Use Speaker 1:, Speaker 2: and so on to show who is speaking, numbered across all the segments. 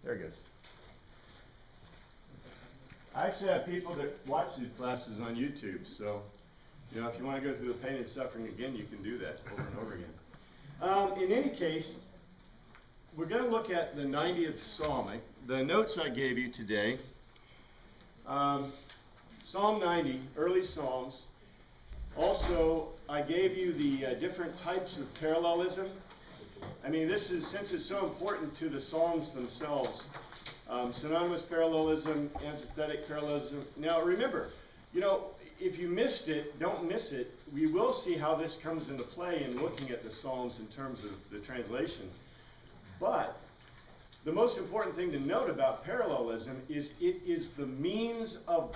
Speaker 1: There it goes. I actually have people that watch these classes on YouTube, so you know, if you want to go through the pain and suffering again, you can do that over and over again. In any case, we're going to look at the 90th Psalm. The notes I gave you today, Psalm 90, early Psalms. Also, I gave you the different types of parallelism. I mean, this is, since it's so important to the Psalms themselves, synonymous parallelism, antithetic parallelism. Now, remember, you know, if you missed it, don't miss it. We will see how this comes into play in looking at the Psalms in terms of the translation. But the most important thing to note about parallelism is it is the means of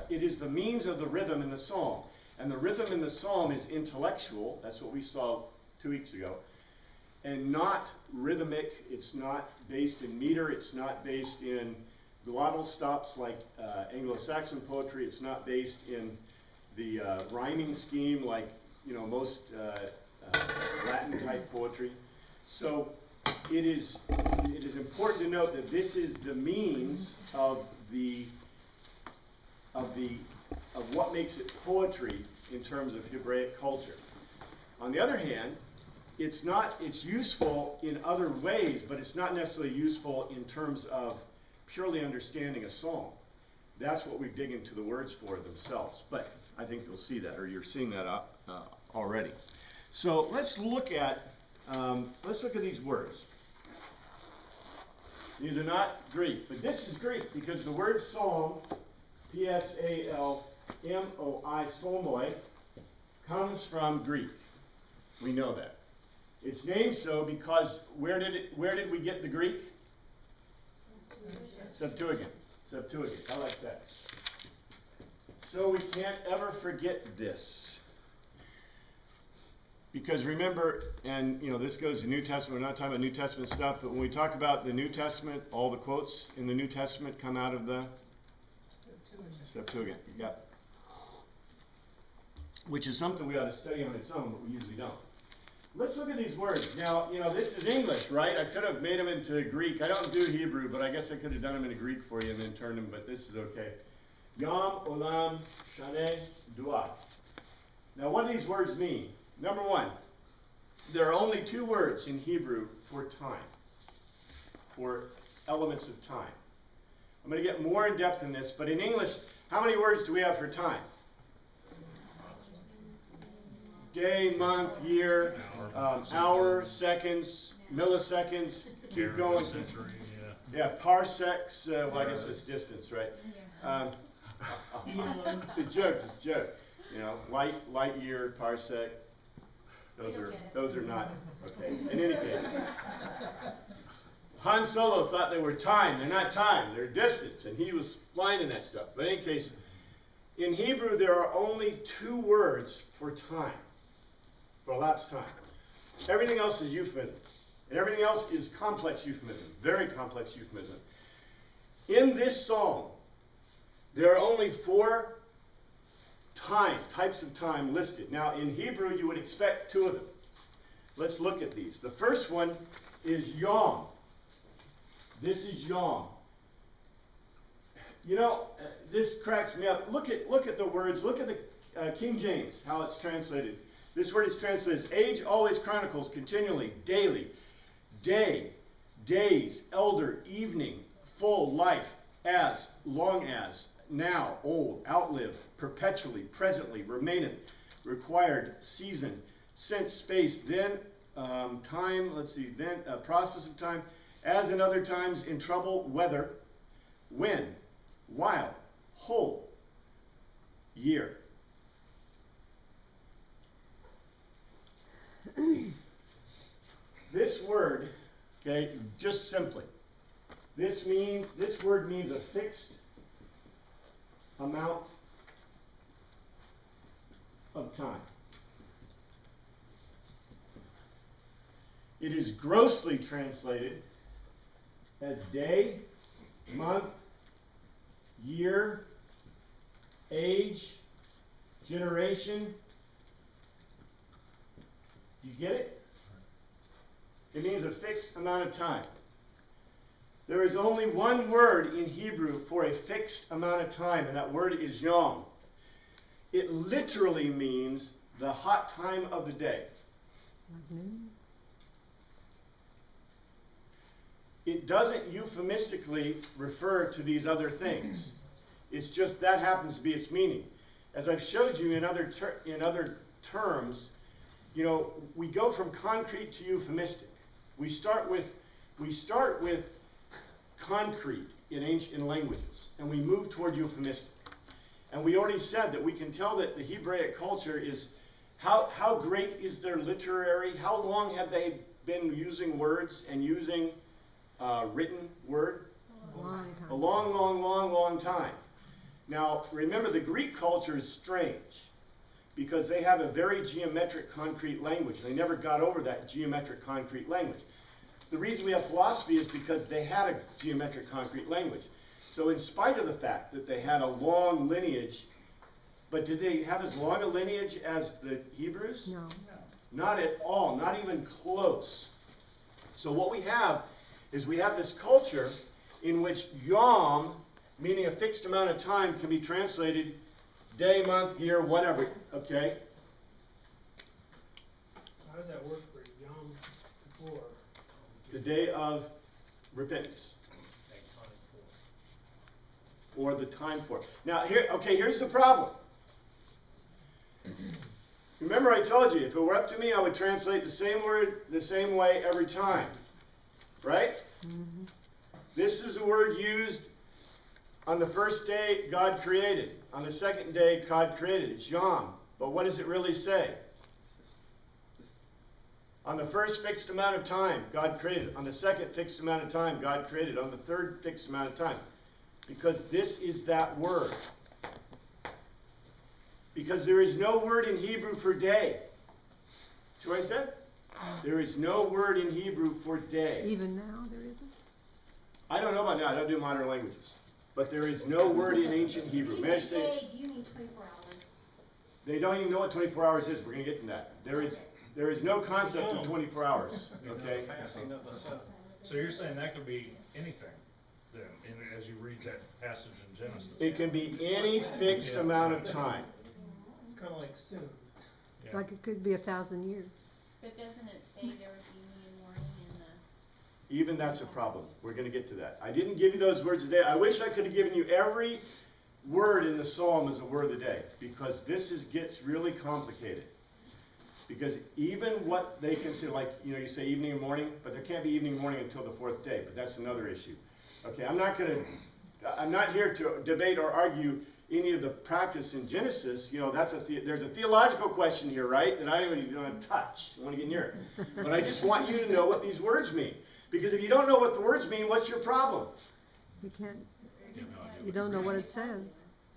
Speaker 1: the rhythm in the psalm. And the rhythm in the psalm is intellectual. That's what we saw 2 weeks ago. And not rhythmic. It's not based in meter. It's not based in glottal stops like Anglo-Saxon poetry. It's not based in the rhyming scheme like, you know, most Latin type poetry. So it is important to note that this is the means of what makes it poetry in terms of Hebraic culture. On the other hand, it's useful in other ways, but it's not necessarily useful in terms of purely understanding a song. That's what we dig into the words for themselves. But I think you'll see that, or you're seeing that already. So let's look at these words. These are not Greek, but this is Greek because the word psalm, P-S-A-L-M-O-I, psalmoi, comes from Greek. We know that. It's named so because where did we get the Greek? Septuagint. Septuagint. I like that. So we can't ever forget this. Because remember, and you know, this goes to New Testament, we're not talking about New Testament stuff, but when we talk about the New Testament, all the quotes in the New Testament come out of the Septuagint. Yeah. Which is something we ought to study on its own, but we usually don't. Let's look at these words. Now, you know, this is English, right? I could have made them into Greek. I don't do Hebrew, but I guess I could have done them into Greek for you and then turned them, but this is okay. Yom, Olam, Shaneh, Dua. Now, what do these words mean? Number one, there are only 2 words in Hebrew for time, for elements of time. I'm going to get more in depth in this, but in English, how many words do we have for time? Day, month, year, hour, seconds, milliseconds, keep going. Yeah, parsecs, well, I guess it's distance, right? It's a joke, it's a joke. You know, light year, parsec, those are not, okay. In any case, Han Solo thought they were time. They're not time, they're distance, and he was flying in that stuff. But in any case, in Hebrew, there are only 2 words for time. For elapsed time. Everything else is euphemism. And everything else is complex euphemism, very complex euphemism. In this psalm, there are only 4 types of time listed. Now, in Hebrew, you would expect 2 of them. Let's look at these. The first one is Yom. This is Yom. You know, this cracks me up. Look at the words. Look at the King James, how it's translated. This word is translated as age always chronicles continually, daily, day, days, elder, evening, full, life, as, long as, now, old, outlive, perpetually, presently, remaineth, required, season, since, space, then, time, let's see, then, process of time, as in other times, in trouble, whether, when, while, whole, year. This word, okay, just simply, this word means a fixed amount of time. It is grossly translated as day, month, year, age, generation. Do you get it? It means a fixed amount of time. There is only one word in Hebrew for a fixed amount of time, and that word is yom. It literally means the hot time of the day. It doesn't euphemistically refer to these other things. It's just that happens to be its meaning. As I've showed you in other terms, you know, we go from concrete to euphemistic. We start with concrete in languages, and we move toward euphemistic. And we already said that we can tell that the Hebraic culture is, how great is their literary, how long have they been using words and using written word? A long, long, long, long time. Now, remember, the Greek culture is strange because they have a very geometric, concrete language. They never got over that geometric, concrete language. The reason we have philosophy is because they had a geometric, concrete language. So in spite of the fact that they had a long lineage, but did they have as long a lineage as the Hebrews?
Speaker 2: No.
Speaker 1: Not at all, not even close. So what we have is we have this culture in which yom, meaning a fixed amount of time, can be translated day, month, year, whatever, okay?
Speaker 3: How does that work for Yom Kippur?
Speaker 1: The day of repentance. Or the time for it. Now, here's the problem. Remember I told you, if it were up to me, I would translate the same word the same way every time. Right? Mm-hmm. This is the word used on the first day God created. On the second day God created. It's Yom. But what does it really say? On the first fixed amount of time, God created. On the second fixed amount of time, God created. On the third fixed amount of time. Because this is that word. Because there is no word in Hebrew for day. That's what I said? There is no word in Hebrew for day.
Speaker 2: Even now there isn't?
Speaker 1: I don't know about now. I don't do modern languages. But there is no word in ancient Hebrew.
Speaker 4: When you say day, do you mean 24 hours?
Speaker 1: They don't even know what 24 hours is. We're going to get to that. There is no concept of 24 hours. Okay?
Speaker 5: So you're saying that could be anything, then, as you read that passage in Genesis?
Speaker 1: It can be any fixed amount of time.
Speaker 3: It's kind of like soon.
Speaker 5: Yeah.
Speaker 2: Like it could be 1,000 years.
Speaker 4: But doesn't it say there was evening and morning in the...
Speaker 1: Even that's a problem. We're going to get to that. I didn't give you those words today. I wish I could have given you every word in the psalm as a word of the day, because this gets really complicated. Because even what they consider, like, you know, you say evening and morning, but there can't be evening and morning until the fourth day, but that's another issue. Okay, I'm not here to debate or argue any of the practice in Genesis. You know, there's a theological question here, right, that I don't even want to touch. I want to get near it. But I just want you to know what these words mean. Because if you don't know what the words mean, what's your problem?
Speaker 2: You can't, you don't know what it says.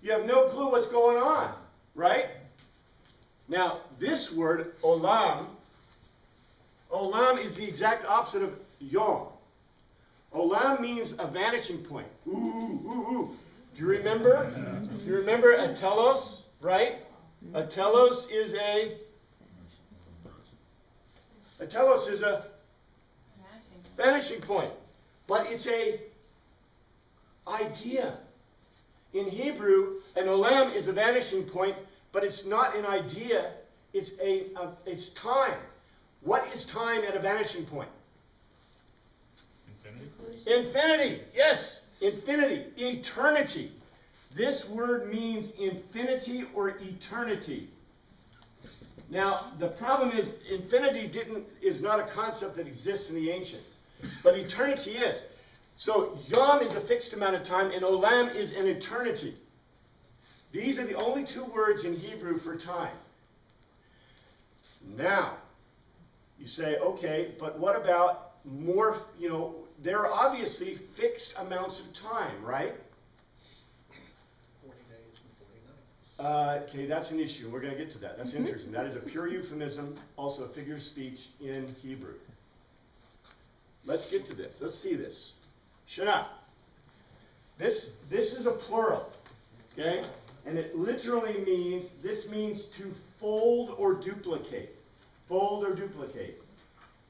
Speaker 1: You have no clue what's going on, right? Now, this word, olam is the exact opposite of yom. Olam means a vanishing point. Ooh, ooh, ooh. Do you remember? Do you remember a telos, right? A telos is a vanishing point. But it's a idea. In Hebrew, an olam is a vanishing point, but it's not an idea, it's time. What is time at a vanishing point?
Speaker 5: Infinity?
Speaker 1: Infinity, yes, infinity, eternity. This word means infinity or eternity. Now, the problem is, infinity is not a concept that exists in the ancients, but eternity is. So, yom is a fixed amount of time, and olam is an eternity. These are the only two words in Hebrew for time. Now, you say, okay, but what about more, you know, there are obviously fixed amounts of time, right?
Speaker 3: 40 days and 40 nights.
Speaker 1: Okay, that's an issue. We're going to get to that. That's interesting. That is a pure euphemism, also a figure of speech in Hebrew. Let's get to this. Let's see this. Shana. This is a plural, okay? And it literally means, this means to fold or duplicate. Fold or duplicate.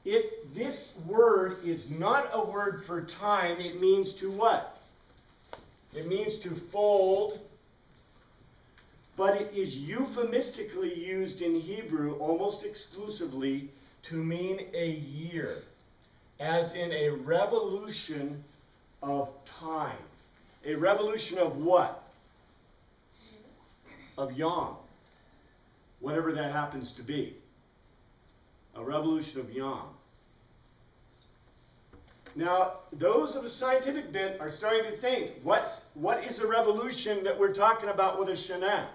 Speaker 1: This word is not a word for time. It means to what? It means to fold, but it is euphemistically used in Hebrew almost exclusively to mean a year, as in a revolution of time. A revolution of what? Of Yom, whatever that happens to be. A revolution of Yom. Now, those of the scientific bent are starting to think, what is the revolution that we're talking about with a Shana?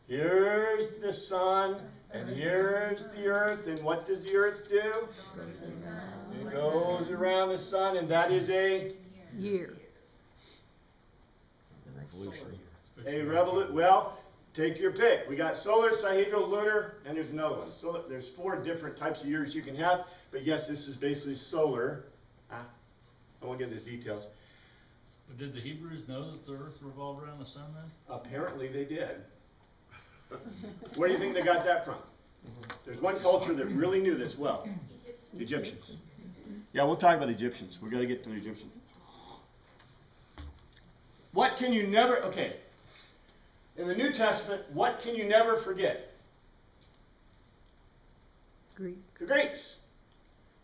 Speaker 1: Here's the sun, and here's the earth, and what does the earth do? It goes around the sun, and that is a
Speaker 2: Year.
Speaker 1: well, take your pick. We got solar, sihedral, lunar, and there's another one. So there's 4 different types of years you can have, but yes, this is basically solar. I won't get into the details.
Speaker 5: But did the Hebrews know that the earth revolved around the sun then?
Speaker 1: Apparently they did. Where do you think they got that from? There's one culture that really knew this well. The Egyptians. Yeah, we'll talk about the Egyptians. We're going to get to the Egyptians. What can you never, okay. In the New Testament, what can you never forget?
Speaker 2: Greek.
Speaker 1: The Greeks.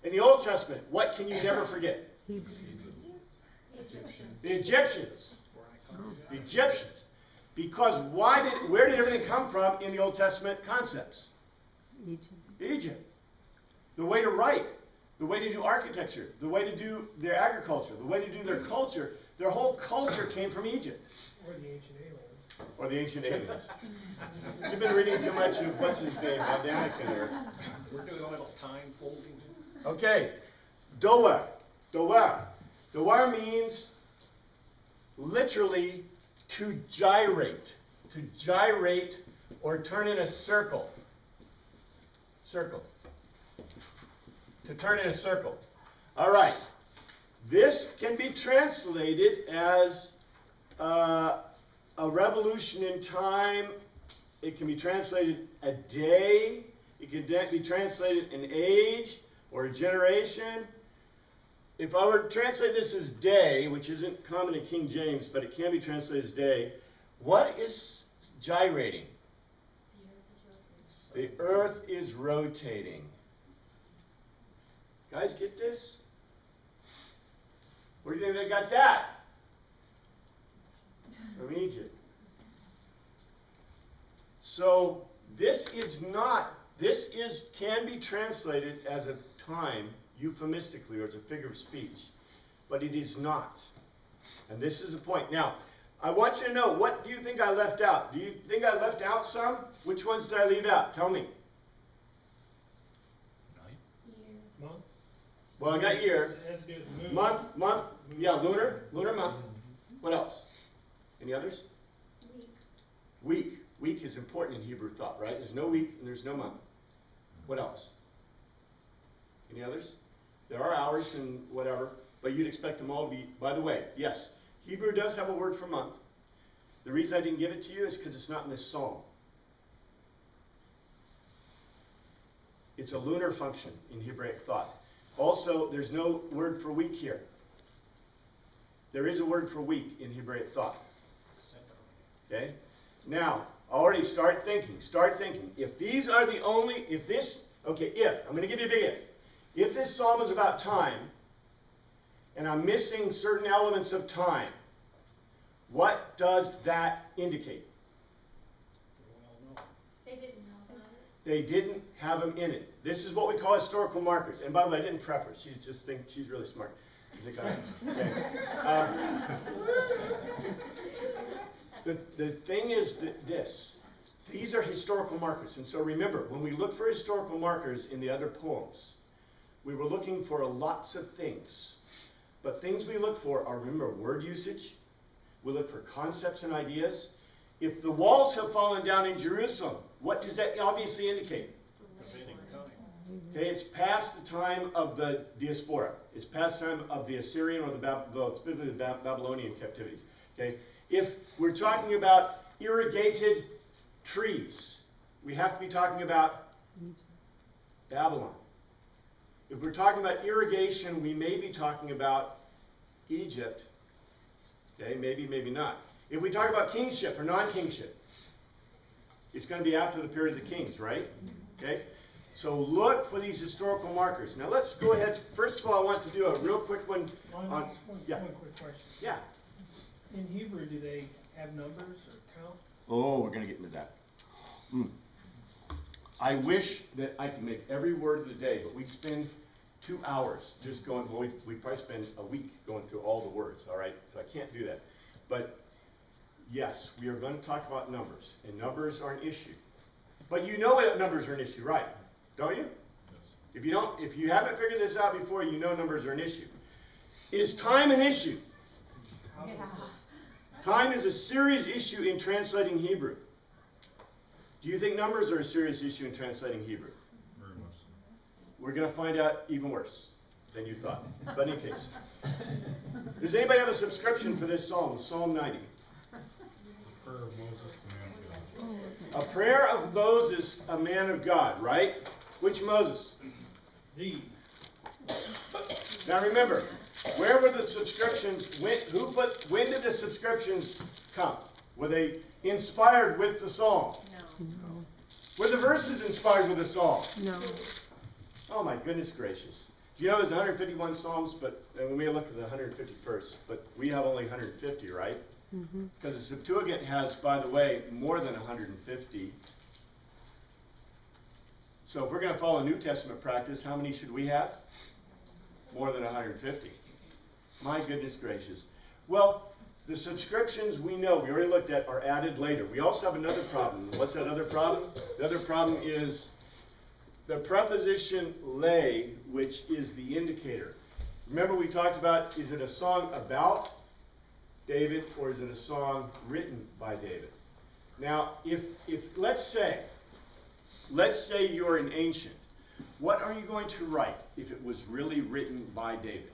Speaker 1: In the Old Testament, what can you never forget?
Speaker 2: Hebrew.
Speaker 1: The Egyptians. The Egyptians. Because where did everything come from in the Old Testament concepts?
Speaker 2: Egypt.
Speaker 1: Egypt. The way to write, the way to do architecture, the way to do their agriculture, the way to do their culture. Their whole culture came from Egypt.
Speaker 3: Or the ancient aliens.
Speaker 1: Or the ancient aliens. You've been reading too much of what's his name, Danica there.
Speaker 3: We're doing a little time folding.
Speaker 1: Okay. Doar. Doar. Doar means literally to gyrate. To gyrate or turn in a circle. Circle. To turn in a circle. All right. This can be translated as a revolution in time. It can be translated a day. It can be translated an age or a generation. If I were to translate this as day, which isn't common in King James, but it can be translated as day, what is gyrating? The earth is rotating. Guys, get this? Where do you think they got that? From Egypt. So this can be translated as a time, euphemistically, or as a figure of speech, but it is not. And this is the point. Now, I want you to know, what do you think I left out? Do you think I left out some? Which ones did I leave out? Tell me.
Speaker 5: Night.
Speaker 3: Month?
Speaker 1: Well, I got year.
Speaker 3: It has to do with the moon.
Speaker 1: Month, yeah, lunar month. What else? Any others? Week. Week is important in Hebrew thought, right? There's no week and there's no month. What else? Any others? There are hours and whatever, but you'd expect them all to be, by the way, yes, Hebrew does have a word for month. The reason I didn't give it to you is because it's not in this psalm. It's a lunar function in Hebraic thought. Also, there's no word for week here. There is a word for week in Hebraic thought. Okay? Now, already start thinking. Start thinking. If these are the only, I'm going to give you a big if. If this psalm is about time, and I'm missing certain elements of time, what does that indicate?
Speaker 4: They didn't know about it.
Speaker 1: They didn't have them in it. This is what we call historical markers. And by the way, I didn't prep her. She just thinks she's really smart. The thing is that these are historical markers. And so remember, when we look for historical markers in the other poems, we were looking for lots of things. But things we look for are, remember, word usage. We look for concepts and ideas. If the walls have fallen down in Jerusalem, what does that obviously indicate? Okay, it's past the time of the diaspora. It's past the time of the Assyrian or specifically the Babylonian captivity. Okay, if we're talking about irrigated trees, we have to be talking about Babylon. If we're talking about irrigation, we may be talking about Egypt. Okay, maybe, maybe not. If we talk about kingship or non-kingship, it's going to be after the period of the kings, right? Okay? So look for these historical markers. Now let's go ahead. First of all, I want to do a real quick one on, yeah.
Speaker 3: One quick question.
Speaker 1: Yeah.
Speaker 3: In Hebrew, do they have numbers or count?
Speaker 1: Oh, we're going to get into that. I wish that I could make every word of the day, but we'd spend 2 hours just going, well, we'd probably spend a week going through all the words, all right? So I can't do that. But yes, we are going to talk about numbers, and numbers are an issue. But you know that numbers are an issue, right? Don't you? Yes. If you haven't figured this out before, you know numbers are an issue. Is time an issue?
Speaker 4: Yeah.
Speaker 1: Time is a serious issue in translating Hebrew. Do you think numbers are a serious issue in translating Hebrew?
Speaker 5: Very much so.
Speaker 1: We're going to find out even worse than you thought. But in case. Does anybody have a subscription for this psalm, Psalm 90?
Speaker 5: The prayer of Moses, the man of God.
Speaker 1: A prayer of Moses, a man of God, right? Which Moses?
Speaker 3: The.
Speaker 1: Now remember, where were the subscriptions? When did the subscriptions come? Were they inspired with the psalm?
Speaker 4: No.
Speaker 1: Were the verses inspired with the psalm?
Speaker 2: No.
Speaker 1: Oh my goodness gracious. You know there's 151 psalms, but and we may look at the 151st, but we have only 150, right? Because the Septuagint has, by the way, more than 150. So if we're going to follow New Testament practice, how many should we have? More than 150. My goodness gracious. Well, the subscriptions we know, we already looked at, are added later. We also have another problem. What's that other problem? The other problem is the preposition lay, which is the indicator. Remember we talked about, is it a song about David or is it a song written by David? Now, if let's say you're an ancient, what are you going to write if it was really written by David?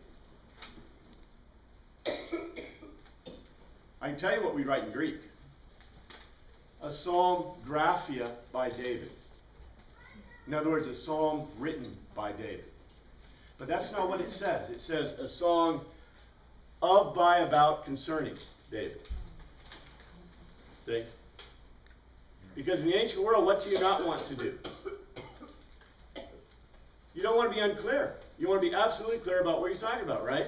Speaker 1: I can tell you what we write in Greek. A psalm graphia by David. In other words, a psalm written by David. But that's not what it says. It says a song of, by, about, concerning David. See? Because in the ancient world, what do you not want to do? You don't want to be unclear. You want to be absolutely clear about what you're talking about, right?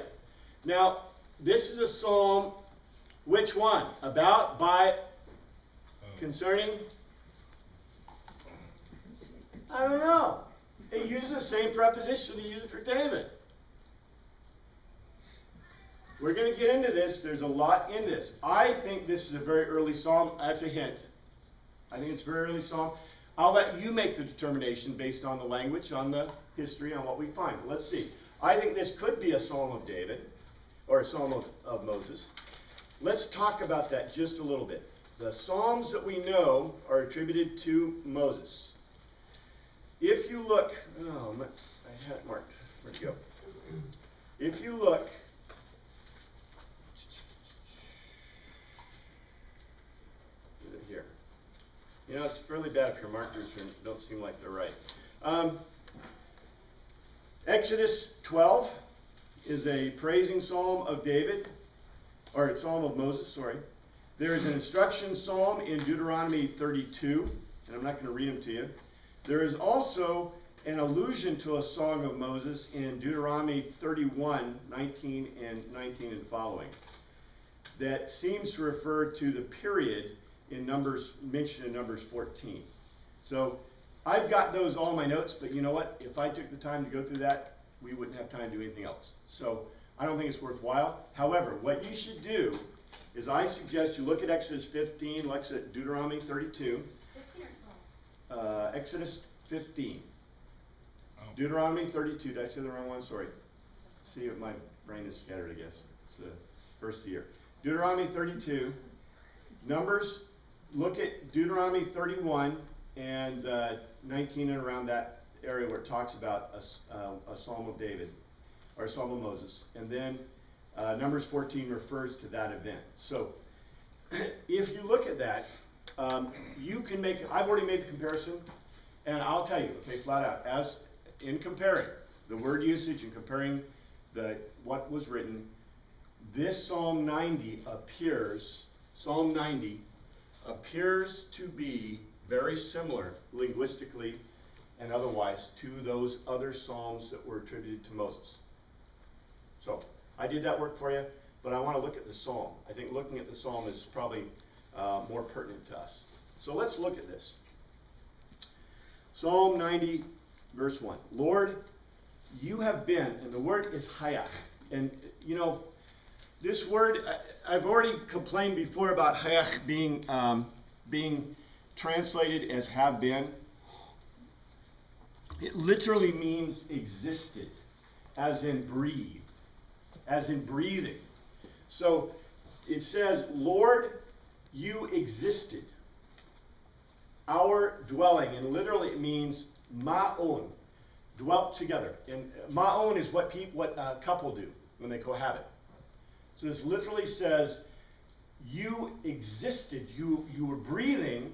Speaker 1: Now, this is a psalm, which one? About, by, concerning? I don't know. It uses the same preposition they use for David. We're going to get into this. There's a lot in this. I think this is a very early psalm. That's a hint. I think it's a very early psalm. I'll let you make the determination based on the language, on the history, on what we find. Let's see. I think this could be a psalm of David, or a psalm of Moses. Let's talk about that just a little bit. The psalms that we know are attributed to Moses. If you look, I had it marked. Where'd it go? If you look, here. You know, it's fairly bad if your markers don't seem like they're right. Exodus 12 is a praising psalm of David, or a psalm of Moses, sorry. There is an instruction psalm in Deuteronomy 32, and I'm not going to read them to you. There is also an allusion to a song of Moses in Deuteronomy 31, 19 and following, that seems to refer to the period in Numbers, mentioned in Numbers 14. So I've got those all in my notes, but you know what? If I took the time to go through that, we wouldn't have time to do anything else. So I don't think it's worthwhile. However, what you should do is I suggest you look at Exodus 15, look at Deuteronomy 32,
Speaker 4: 15 or 12?
Speaker 1: Exodus 15,
Speaker 5: Oh.
Speaker 1: Deuteronomy 32. Did I say the wrong one? Sorry. See, my brain is scattered, I guess. It's the first year. Deuteronomy 32, Numbers, look at Deuteronomy 31 and 19 and around that area where it talks about a psalm of David, or a psalm of Moses. And then Numbers 14 refers to that event. So if you look at that, you can make, I've already made the comparison, and I'll tell you, okay, flat out, in comparing the word usage and comparing what was written, this Psalm 90 appears to be very similar linguistically and otherwise to those other Psalms that were attributed to Moses. So, I did that work for you, but I want to look at the Psalm. I think looking at the Psalm is probably more pertinent to us. So let's look at this. Psalm 90, verse 1. Lord, you have been, and the word is hayach. And, you know, this word, I've already complained before about hayach being translated as have been. It literally means existed, as in breathe, as in breathing. So it says, Lord, you existed, our dwelling, and literally it means ma'on, dwelt together. And ma'on is what a couple do when they cohabit. So this literally says, you existed, you were breathing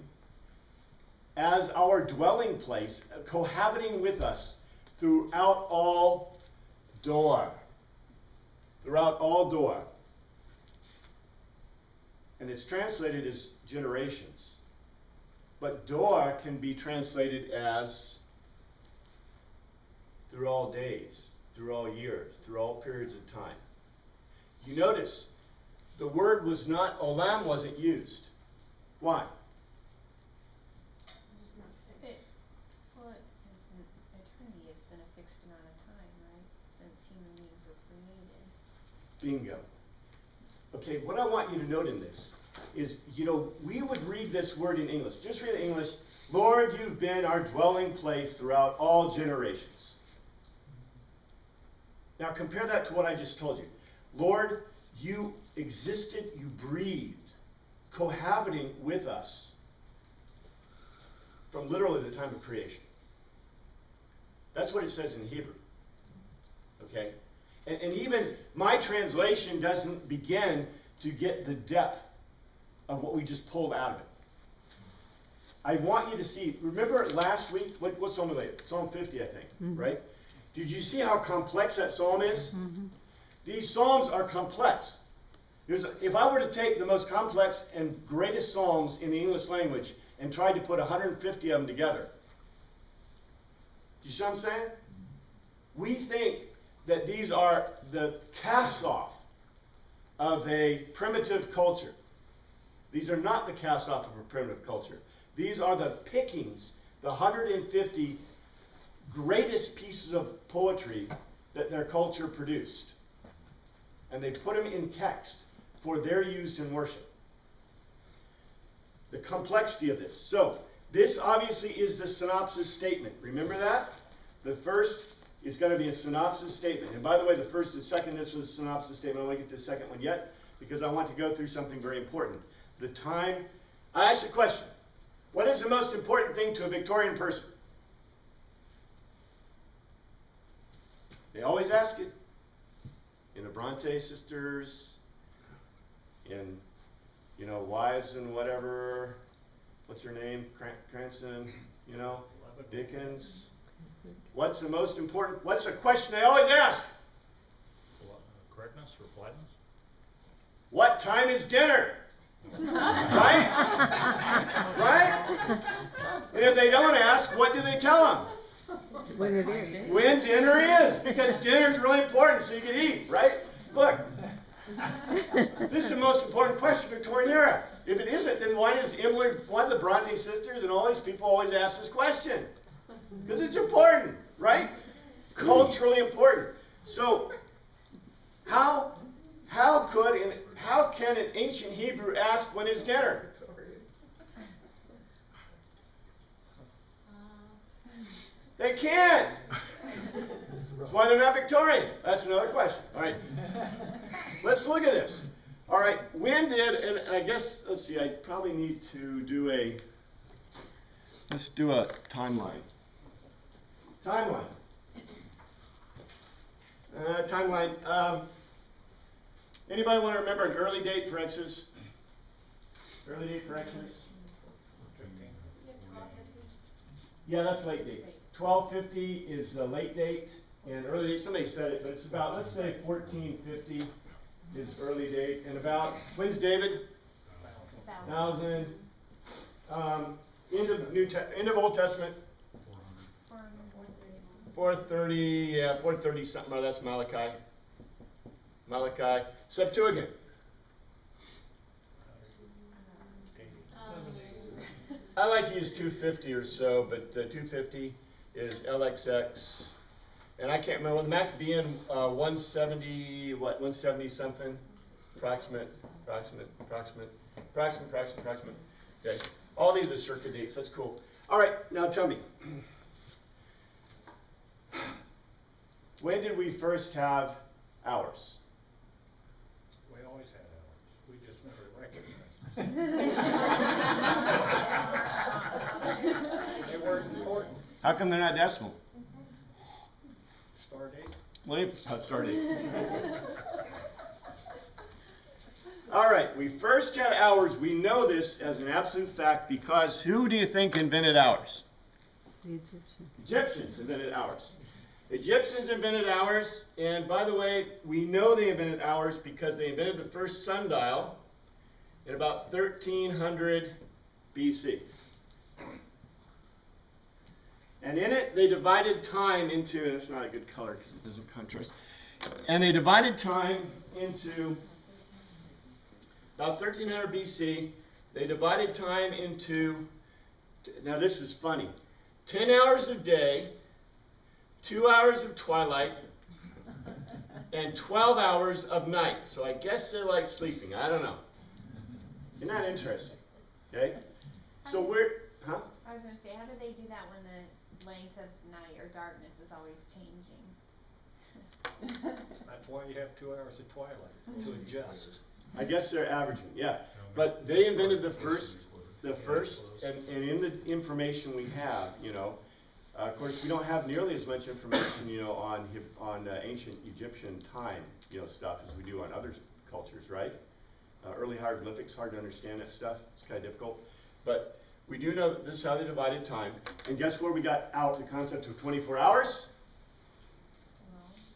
Speaker 1: as our dwelling place, cohabiting with us throughout all Dor. Throughout all Dor. And it's translated as generations. But Dor can be translated as through all days, through all years, through all periods of time. You notice, the word was not, olam wasn't used. Why?
Speaker 4: Well, it's an eternity. It's been a fixed amount of time, right? Since human beings were created.
Speaker 1: Bingo. Okay, what I want you to note in this is, you know, we would read this word in English. Just read it in English. Lord, you've been our dwelling place throughout all generations. Now compare that to what I just told you. Lord, you existed, you breathed, cohabiting with us from literally the time of creation. That's what it says in Hebrew. Okay? And even my translation doesn't begin to get the depth of what we just pulled out of it. I want you to see, remember last week, what psalm was it? Psalm 50, I think, right? Did you see how complex that psalm is? These psalms are complex. If I were to take the most complex and greatest psalms in the English language and tried to put 150 of them together, do you see what I'm saying? We think that these are the cast-off of a primitive culture. These are not the cast-off of a primitive culture. These are the pickings, the 150 greatest pieces of poetry that their culture produced. And they put them in text for their use in worship. The complexity of this. So, this obviously is the synopsis statement. Remember that? The first is going to be a synopsis statement. And by the way, the first and second, this was a synopsis statement. I want to get to the second one yet, because I want to go through something very important. The time. I asked a question. What is the most important thing to a Victorian person? They always ask it. In the Bronte sisters, in, you know, wives and whatever, what's her name? Cranston, you know, Dickens. What's the most important, what's the question they always ask?
Speaker 5: Correctness or politeness?
Speaker 1: What time is dinner? Right? Right? And if they don't ask, what do they tell them?
Speaker 2: When it is.
Speaker 1: When dinner is, because dinner is really important so you can eat, right? Look, this is the most important question of Victorian era. If it isn't, then why do the Bronte sisters and all these people always ask this question? Because it's important, right? Culturally important. So, how can an ancient Hebrew ask when is dinner? They can't. That's why they're not Victorian. That's another question. All right. Let's look at this. All right. When did, and I guess, let's see, I probably need to do let's do a timeline. Timeline. Anybody want to remember an early date for Exodus? Early date for Exodus? Yeah, that's late date. 1250 is the late date, and early date, somebody said it, but it's about, let's say 1450 is early date, and about, when's David? 1000. End of Old Testament. 430, yeah, 430 something, or that's Malachi. Septuagint. I like to use 250 or so, but 250 is LXX. And I can't remember, the Maccabean 170, what, 170 something? Approximate. Okay. All these are circa dates, that's cool. All right, now tell me. When did we first have hours?
Speaker 6: We always had hours. We just never recognized them. They weren't important.
Speaker 1: How come they're not decimal?
Speaker 6: Star date.
Speaker 1: Well, start date. All right, we first had hours. We know this as an absolute fact because who do you think invented hours?
Speaker 2: The Egyptians.
Speaker 1: Egyptians invented hours. Egyptians invented hours, and by the way, we know they invented hours because they invented the first sundial in about 1300 BC. And in it, they divided time into, that's not a good color because it doesn't contrast, and they divided time into, about 1300 BC, they divided time into, now this is funny, 10 hours of day, 2 hours of twilight, and 12 hours of night. So I guess they're like sleeping. I don't know. Isn't that interesting? Okay? So we're, huh?
Speaker 4: I was gonna say, how do they do that when the length of night or darkness is always changing?
Speaker 6: That's why you have 2 hours of twilight, to adjust.
Speaker 1: I guess they're averaging, yeah. But they invented the first, and in the information we have, you know, of course, we don't have nearly as much information, you know, on ancient Egyptian time, you know, stuff as we do on other cultures, right? Early hieroglyphics, hard to understand that stuff. It's kind of difficult. But we do know that this is how they divided time. And guess where we got out the concept of 24 hours?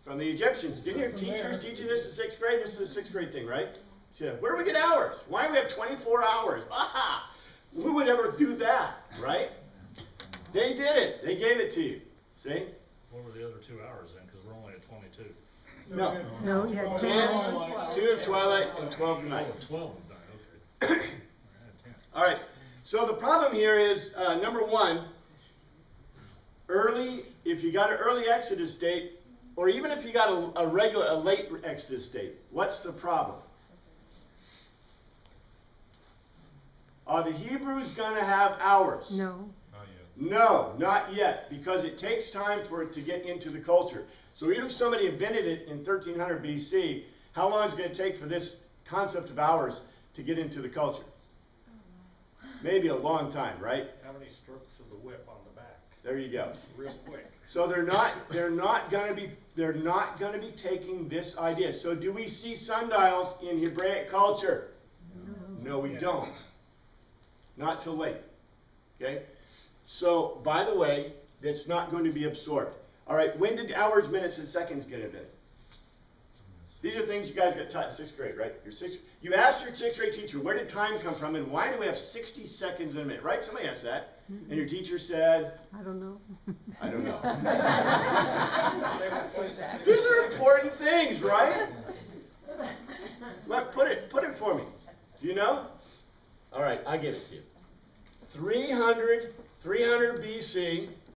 Speaker 1: From the Egyptians. Didn't your teachers teach you this in 6th grade? This is a 6th grade thing, right? So, where do we get hours? Why do we have 24 hours? Aha! Who would ever do that, right? They did it. They gave it to you. See?
Speaker 5: What were the other 2 hours then? Because we're only at 22.
Speaker 1: No.
Speaker 2: No, you had 10.
Speaker 1: 2 of twilight and 12 of night.
Speaker 5: Oh, 12 of night, okay. I had 10.
Speaker 1: All right. So the problem here is, number one, early, if you got an early Exodus date, or even if you got a late Exodus date, what's the problem? Are the Hebrews going to have hours?
Speaker 2: No.
Speaker 1: No, not yet, because it takes time for it to get into the culture. So even if somebody invented it in 1300 BC, how long is it going to take for this concept of hours to get into the culture? Maybe a long time, right?
Speaker 6: How many strokes of the whip on the back?
Speaker 1: There you go.
Speaker 6: Real quick.
Speaker 1: So they're not going to be taking this idea. So do we see sundials in Hebraic culture? No, we don't. Not till late. Okay? So, by the way, that's not going to be absorbed. All right, when did hours, minutes, and seconds get invented? These are things you guys got taught in 6th grade, right? You asked your 6th grade teacher, where did time come from, and why do we have 60 seconds in a minute, right? Somebody asked that. And your teacher said,
Speaker 2: I don't know.
Speaker 1: I don't know. These are important things, right? Put it for me. Do you know? All right, I give it to you. 300 BC,